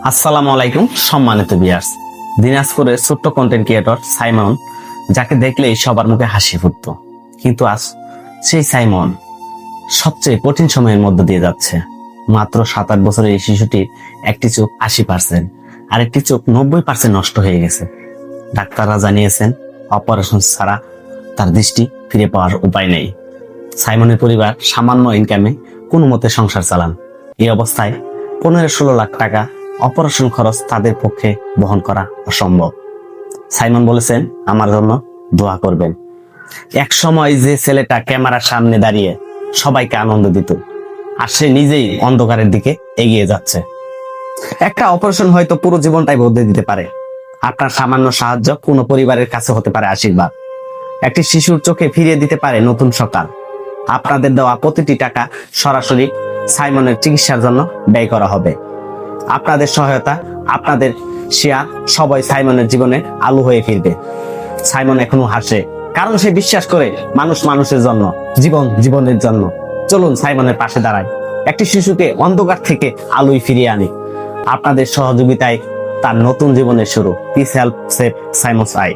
আসসালামু আলাইকুম সম্মানিত ভিউয়ার্স। দিনাজপুরের ছোট্ট কন্টেন্ট ক্রিয়েটর সাইমন, যাকে দেখলেই সবার মুখে হাসি ফুটতো, কিন্তু আজ সেই সাইমন সবচেয়ে কঠিন সময়ের মধ্যে দিয়ে যাচ্ছে। মাত্র 7-8 বছরের এই শিশুটির একটি চোখ 80% আর একটি চোখ 90% নষ্ট হয়ে গেছে। ডাক্তাররা জানিয়েছেন অপারেশন ছাড়া তার দৃষ্টি ফিরে পাওয়ার উপায় নেই। সাইমনের পরিবার সামান্য ইনকামে কোনো মতে সংসার চালান। এই অবস্থায় 15-16 লাখ টাকা অপারেশন খরচ তাদের পক্ষে বহন করা অসম্ভব। সাইমন বলেছেন, আমার জন্য দোয়া করবেন। এক সময় যে ছেলেটা ক্যামেরার সামনে দাঁড়িয়ে সবাইকে আনন্দ দিত, আর সে নিজেই অন্ধকারের দিকে এগিয়ে যাচ্ছে। একটা অপারেশন হয়তো পুরো জীবনটাই বদলে দিতে পারে। আপনার সামান্য সাহায্য কোনো পরিবারের কাছে হতে পারে আশীর্বাদ। একটি শিশুর চোখে ফিরিয়ে দিতে পারে নতুন সকাল। আপনাদের দেওয়া প্রতিটি টাকা সরাসরি সাইমনের চিকিৎসার জন্য ব্যয় করা হবে। আপনাদের সহায়তা, আপনাদের শেয়ার সবাই সাইমনের জীবনে আলো হয়ে ফিরবে। সাইমন এখনো হাসে, কারণ সে বিশ্বাস করে মানুষ মানুষের জন্য, জীবন জীবনের জন্য। চলুন সাইমনের পাশে দাঁড়াই, একটি শিশুকে অন্ধকার থেকে আলোয় ফিরিয়ে আনি। আপনাদের সহযোগিতায় তার নতুন জীবনের শুরু। Please help save Simon's I.